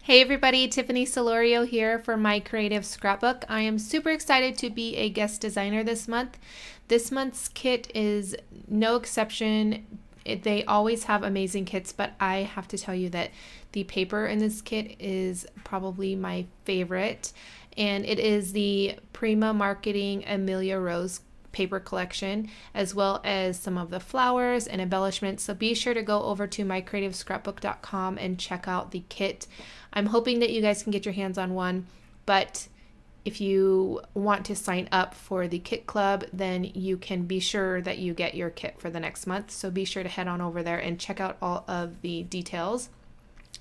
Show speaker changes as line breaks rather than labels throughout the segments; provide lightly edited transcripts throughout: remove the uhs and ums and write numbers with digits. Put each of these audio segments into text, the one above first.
Hey everybody, Tiffany Solorio here for My Creative Scrapbook. I am super excited to be a guest designer this month. This month's kit is no exception. They always have amazing kits, but I have to tell you that the paper in this kit is probably my favorite, and it is the Prima Amelia Rose paper collection, as well as some of the flowers and embellishments. So be sure to go over to mycreativescrapbook.com and check out the kit. I'm hoping that you guys can get your hands on one, but if you want to sign up for the kit club, then you can be sure that you get your kit for the next month. So be sure to head on over there and check out all of the details.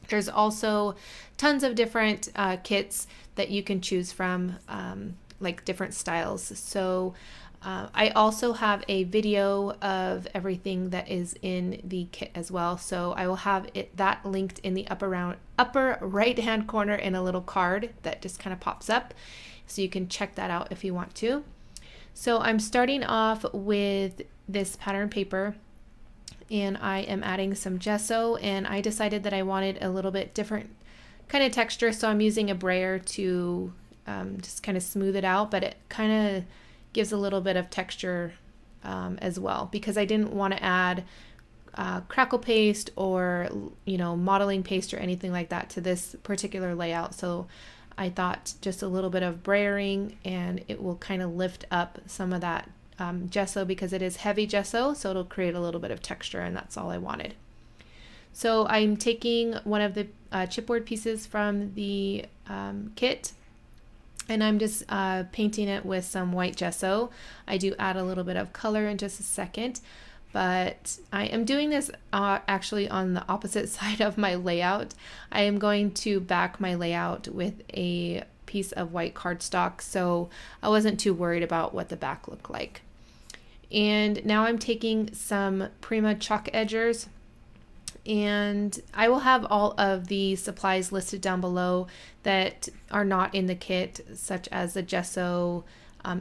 There's also tons of different kits that you can choose from, like different styles. So I also have a video of everything that is in the kit as well. So I will have that linked in the upper right hand corner in a little card that just kind of pops up. So you can check that out if you want to. So I'm starting off with this pattern paper, and I am adding some gesso, and I decided that I wanted a little bit different kind of texture. So I'm using a brayer to just kind of smooth it out, but it kind of gives a little bit of texture as well, because I didn't want to add crackle paste or modeling paste or anything like that to this particular layout. So I thought just a little bit of brayering and it will kind of lift up some of that gesso, because it is heavy gesso, so it'll create a little bit of texture, and that's all I wanted. So I'm taking one of the chipboard pieces from the kit, and I'm just painting it with some white gesso. I do add a little bit of color in just a second, but I am doing this actually on the opposite side of my layout. I am going to back my layout with a piece of white cardstock, so I wasn't too worried about what the back looked like. And now I'm taking some Prima chalk edgers, and I will have all of the supplies listed down below that are not in the kit, such as the gesso,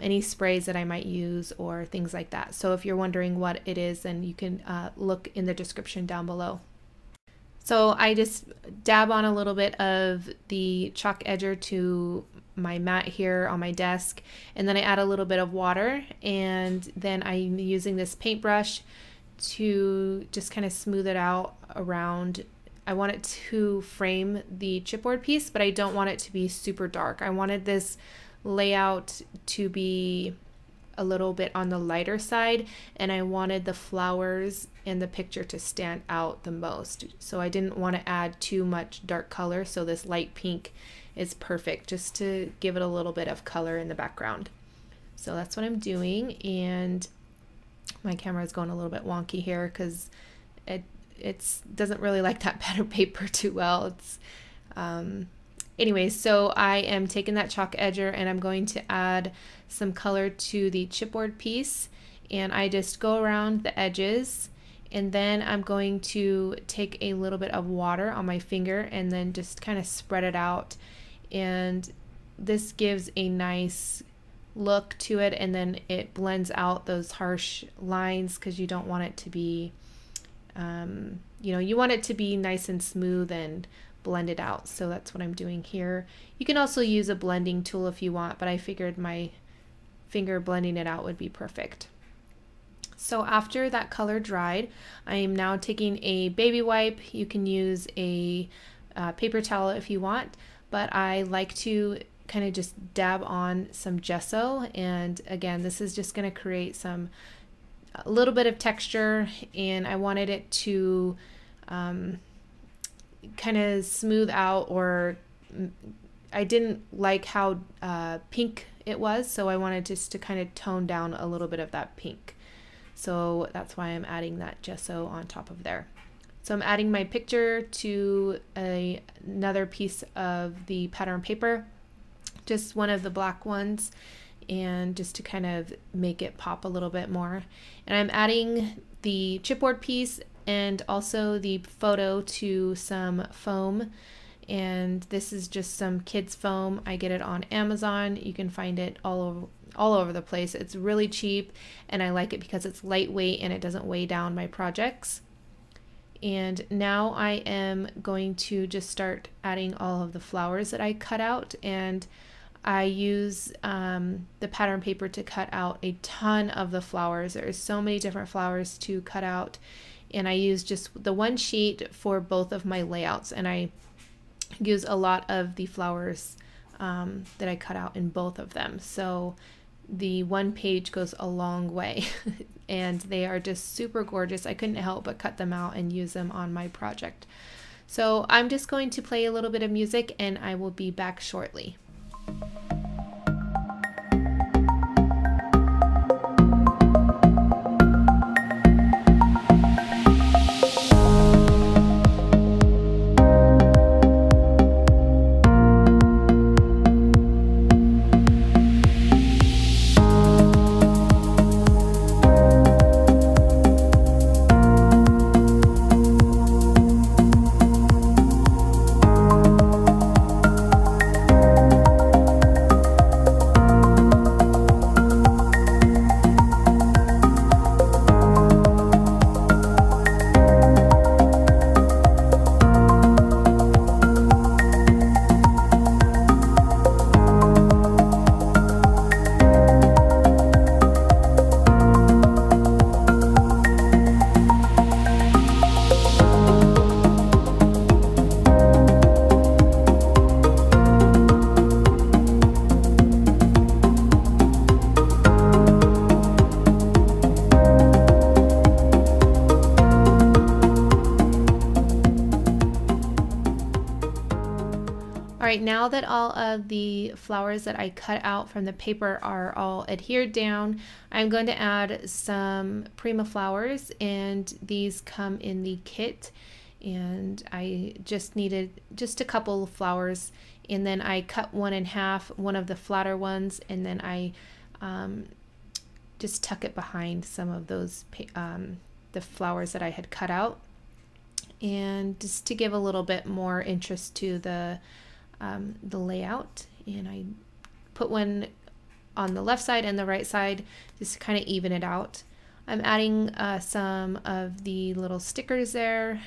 any sprays that I might use, or things like that. So if you're wondering what it is, then you can look in the description down below. So I just dab on a little bit of the chalk edger to my mat here on my desk, and then I add a little bit of water, and then I'm using this paintbrush to just kind of smooth it out around. I want it to frame the chipboard piece, but I don't want it to be super dark. I wanted this layout to be a little bit on the lighter side, and I wanted the flowers and the picture to stand out the most. So I didn't want to add too much dark color, so this light pink is perfect just to give it a little bit of color in the background. So that's what I'm doing, and my camera is going a little bit wonky here because it doesn't really like that pattern paper too well. It's anyways, so I am taking that chalk edger and I'm going to add some color to the chipboard piece, and I just go around the edges, and then I'm going to take a little bit of water on my finger and then just kind of spread it out, and this gives a nice look to it, and then it blends out those harsh lines, because you don't want it to be you want it to be nice and smooth and blended out. So that's what I'm doing here. You can also use a blending tool if you want, but I figured my finger blending it out would be perfect. So after that color dried, I am now taking a baby wipe. You can use a paper towel if you want, but I like to kind of just dab on some gesso, and again, this is just going to create a little bit of texture, and I wanted it to kind of smooth out, or I didn't like how pink it was, so I wanted just to kind of tone down a little bit of that pink. So that's why I'm adding that gesso on top of there. So I'm adding my picture to another piece of the pattern paper, just one of the black ones, and just to kind of make it pop a little bit more. And I'm adding the chipboard piece and also the photo to some foam, and this is just some kids foam. I get it on Amazon. You can find it all over the place. It's really cheap, and I like it because it's lightweight and it doesn't weigh down my projects. And now I am going to just start adding all of the flowers that I cut out, and I use the pattern paper to cut out a ton of the flowers. There are so many different flowers to cut out, and I use just the one sheet for both of my layouts, and I use a lot of the flowers that I cut out in both of them. So the one page goes a long way and they are just super gorgeous. I couldn't help but cut them out and use them on my project. So I'm just going to play a little bit of music and I will be back shortly. Alright, now that all of the flowers that I cut out from the paper are all adhered down, I'm going to add some Prima flowers, and these come in the kit, and I just needed just a couple of flowers, and then I cut one in half, one of the flatter ones, and then I just tuck it behind some of those the flowers that I had cut out, and just to give a little bit more interest to the layout. And I put one on the left side and the right side just to kind of even it out. I'm adding some of the little stickers there,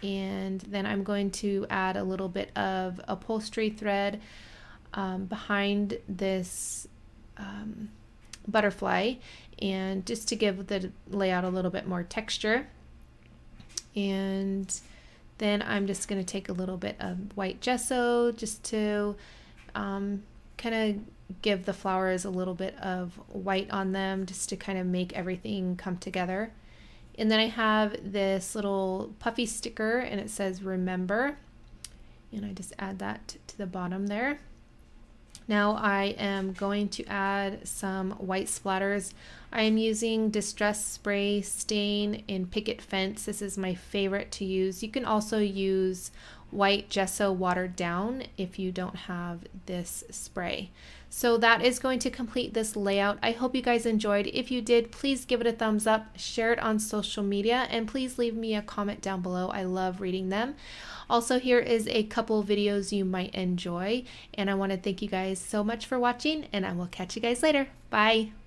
and then I'm going to add a little bit of upholstery thread behind this butterfly, and just to give the layout a little bit more texture. And then I'm just going to take a little bit of white gesso just to kind of give the flowers a little bit of white on them, just to kind of make everything come together. And then I have this little puffy sticker, and it says remember, and I just add that to the bottom there. Now I am going to add some white splatters. I am using Distress Spray Stain in Picket Fence. This is my favorite to use. You can also use white gesso watered down if you don't have this spray. So that is going to complete this layout. I hope you guys enjoyed. If you did, please give it a thumbs up, share it on social media, and please leave me a comment down below. I love reading them. Also, here is a couple videos you might enjoy, and I want to thank you guys so much for watching, and I will catch you guys later. Bye!